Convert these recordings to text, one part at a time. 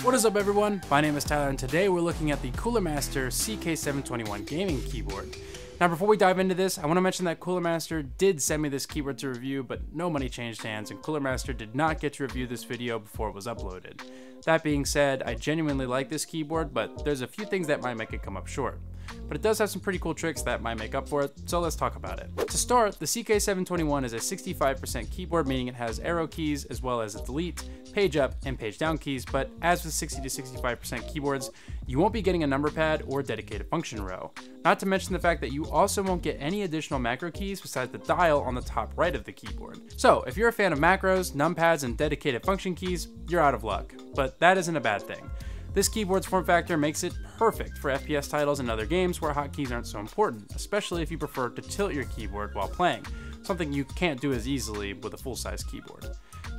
What is up everyone, my name is Tyler and today we're looking at the CoolerMaster CK721 gaming keyboard. Now before we dive into this, I want to mention that CoolerMaster did send me this keyboard to review, but no money changed hands and CoolerMaster did not get to review this video before it was uploaded. That being said, I genuinely like this keyboard, but there's a few things that might make it come up short. But it does have some pretty cool tricks that might make up for it, so let's talk about it. To start, the CK721 is a 65% keyboard, meaning it has arrow keys as well as a delete, page up, and page down keys, but as with 60 to 65% keyboards, you won't be getting a number pad or dedicated function row. Not to mention the fact that you also won't get any additional macro keys besides the dial on the top right of the keyboard. So if you're a fan of macros, numpads, and dedicated function keys, you're out of luck, but that isn't a bad thing. This keyboard's form factor makes it perfect for FPS titles and other games where hotkeys aren't so important, especially if you prefer to tilt your keyboard while playing, something you can't do as easily with a full-size keyboard.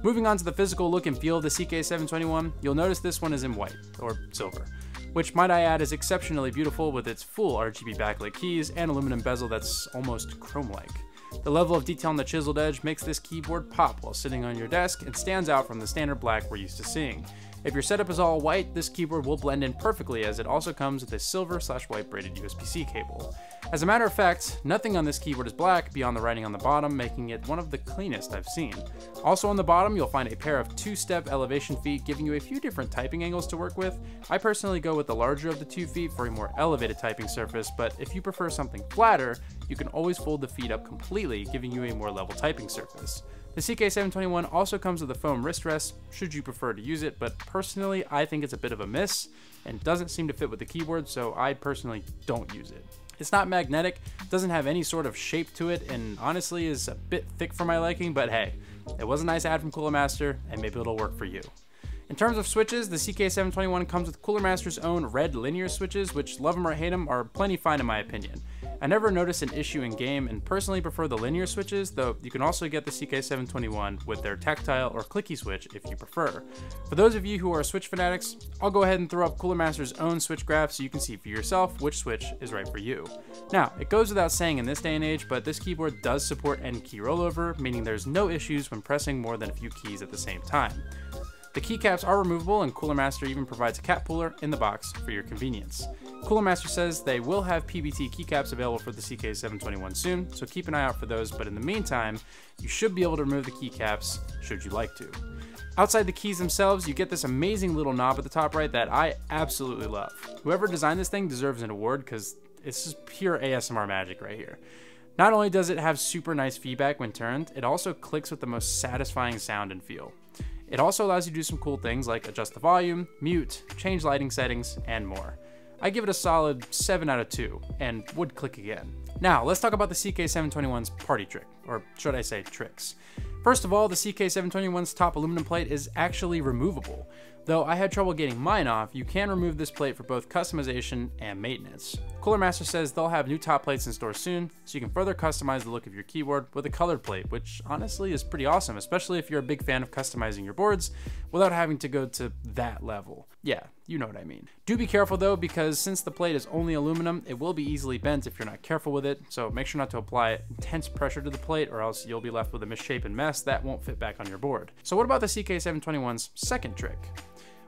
Moving on to the physical look and feel of the CK721, you'll notice this one is in white, or silver, which might I add is exceptionally beautiful with its full RGB backlit keys and aluminum bezel that's almost chrome-like. The level of detail on the chiseled edge makes this keyboard pop while sitting on your desk and stands out from the standard black we're used to seeing. If your setup is all white, this keyboard will blend in perfectly as it also comes with a silver/white braided USB-C cable. As a matter of fact, nothing on this keyboard is black beyond the writing on the bottom, making it one of the cleanest I've seen. Also on the bottom, you'll find a pair of 2-step elevation feet giving you a few different typing angles to work with. I personally go with the larger of the 2 feet for a more elevated typing surface, but if you prefer something flatter, you can always fold the feet up completely, giving you a more level typing surface. The CK721 also comes with a foam wrist rest, should you prefer to use it, but personally I think it's a bit of a miss and doesn't seem to fit with the keyboard, so I personally don't use it. It's not magnetic, doesn't have any sort of shape to it, and honestly is a bit thick for my liking, but hey, it was a nice ad from CoolerMaster, and maybe it'll work for you. In terms of switches, the CK721 comes with CoolerMaster's own red linear switches, which love them or hate them are plenty fine in my opinion. I never noticed an issue in game and personally prefer the linear switches, though you can also get the CK721 with their tactile or clicky switch if you prefer. For those of you who are Switch fanatics, I'll go ahead and throw up CoolerMaster's own switch graph so you can see for yourself which switch is right for you. Now, it goes without saying in this day and age, but this keyboard does support end key rollover, meaning there's no issues when pressing more than a few keys at the same time. The keycaps are removable and CoolerMaster even provides a cap puller in the box for your convenience. CoolerMaster says they will have PBT keycaps available for the CK721 soon, so keep an eye out for those, but in the meantime, you should be able to remove the keycaps should you like to. Outside the keys themselves, you get this amazing little knob at the top right that I absolutely love. Whoever designed this thing deserves an award because it's just pure ASMR magic right here. Not only does it have super nice feedback when turned, it also clicks with the most satisfying sound and feel. It also allows you to do some cool things like adjust the volume, mute, change lighting settings, and more. I give it a solid 7 out of 2, and would click again. Now, let's talk about the CK721's party trick, or should I say tricks. First of all, the CK721's top aluminum plate is actually removable. Though I had trouble getting mine off, you can remove this plate for both customization and maintenance. CoolerMaster says they'll have new top plates in store soon, so you can further customize the look of your keyboard with a colored plate, which honestly is pretty awesome, especially if you're a big fan of customizing your boards without having to go to that level. Yeah, you know what I mean. Do be careful though, because since the plate is only aluminum, it will be easily bent if you're not careful with it, so make sure not to apply intense pressure to the plate or else you'll be left with a misshapen mess that won't fit back on your board. So what about the CK721's second trick?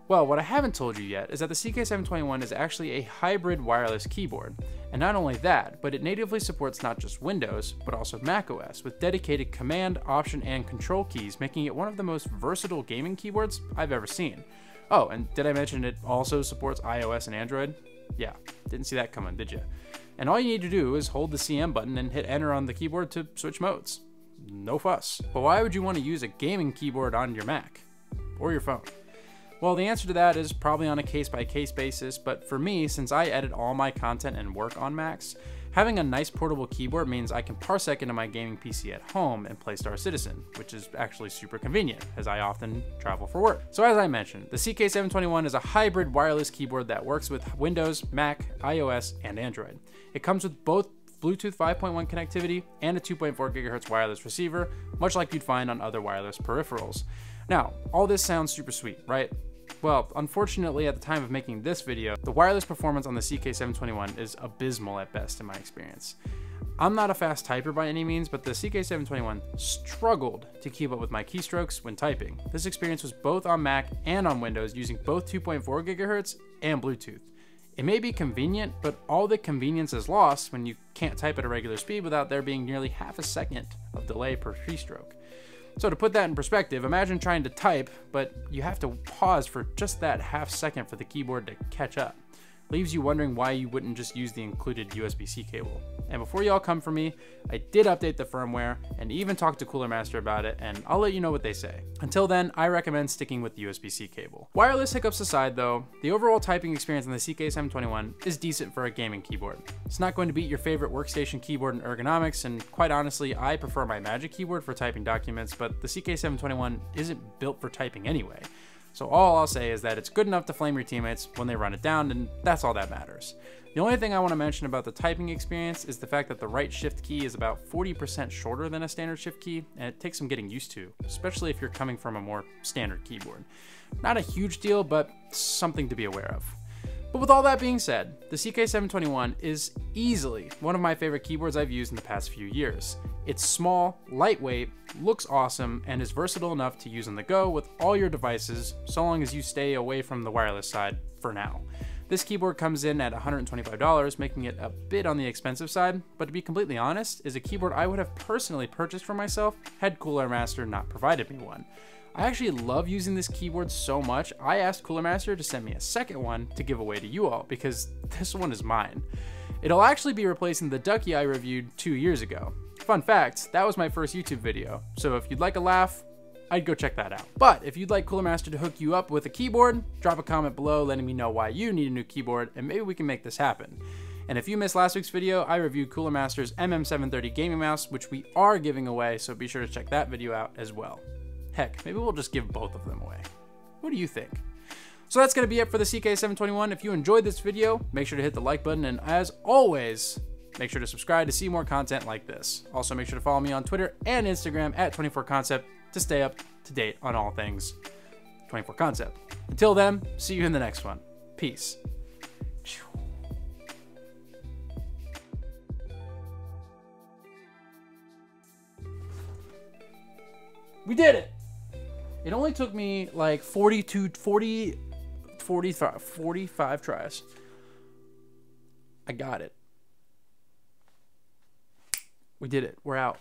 Well, what I haven't told you yet is that the CK721 is actually a hybrid wireless keyboard. And not only that, but it natively supports not just Windows, but also macOS with dedicated Command, Option, and Control keys, making it one of the most versatile gaming keyboards I've ever seen. Oh, and did I mention it also supports iOS and Android? Yeah, didn't see that coming, did you? And all you need to do is hold the CM button and hit enter on the keyboard to switch modes. No fuss. But why would you want to use a gaming keyboard on your Mac? Or your phone? Well, the answer to that is probably on a case-by-case basis, but for me, since I edit all my content and work on Macs, having a nice portable keyboard means I can parsec into my gaming PC at home and play Star Citizen, which is actually super convenient, as I often travel for work. So as I mentioned, the CK721 is a hybrid wireless keyboard that works with Windows, Mac, iOS, and Android. It comes with both Bluetooth 5.1 connectivity and a 2.4 GHz wireless receiver, much like you'd find on other wireless peripherals. Now, all this sounds super sweet, right? Well, unfortunately, at the time of making this video, the wireless performance on the CK721 is abysmal at best in my experience. I'm not a fast typer by any means, but the CK721 struggled to keep up with my keystrokes when typing. This experience was both on Mac and on Windows using both 2.4 GHz and Bluetooth. It may be convenient, but all the convenience is lost when you can't type at a regular speed without there being nearly half a second of delay per keystroke. So to put that in perspective, imagine trying to type, but you have to pause for just that half second for the keyboard to catch up. Leaves you wondering why you wouldn't just use the included USB-C cable. And before y'all come for me, I did update the firmware and even talked to CoolerMaster about it, and I'll let you know what they say. Until then, I recommend sticking with the USB-C cable. Wireless hiccups aside though, the overall typing experience on the CK721 is decent for a gaming keyboard. It's not going to beat your favorite workstation keyboard in ergonomics, and quite honestly, I prefer my Magic Keyboard for typing documents, but the CK721 isn't built for typing anyway. So all I'll say is that it's good enough to flame your teammates when they run it down, and that's all that matters. The only thing I want to mention about the typing experience is the fact that the right shift key is about 40% shorter than a standard shift key, and it takes some getting used to, especially if you're coming from a more standard keyboard. Not a huge deal, but something to be aware of. But with all that being said, the CK721 is easily one of my favorite keyboards I've used in the past few years. It's small, lightweight, looks awesome, and is versatile enough to use on the go with all your devices, so long as you stay away from the wireless side for now. This keyboard comes in at $125, making it a bit on the expensive side, but to be completely honest, is a keyboard I would have personally purchased for myself had CoolerMaster not provided me one. I actually love using this keyboard so much, I asked CoolerMaster to send me a second one to give away to you all, because this one is mine. It'll actually be replacing the Ducky I reviewed 2 years ago. Fun fact, that was my first YouTube video, so if you'd like a laugh, I'd go check that out. But if you'd like CoolerMaster to hook you up with a keyboard, drop a comment below letting me know why you need a new keyboard, and maybe we can make this happen. And if you missed last week's video, I reviewed CoolerMaster's MM730 gaming mouse, which we are giving away, so be sure to check that video out as well. Heck, maybe we'll just give both of them away. What do you think? So that's going to be it for the CK721. If you enjoyed this video, make sure to hit the like button, and as always, make sure to subscribe to see more content like this. Also, make sure to follow me on Twitter and Instagram at 24Concept to stay up to date on all things 24Concept. Until then, see you in the next one. Peace. We did it! It only took me like 45 tries. I got it. We did it. We're out.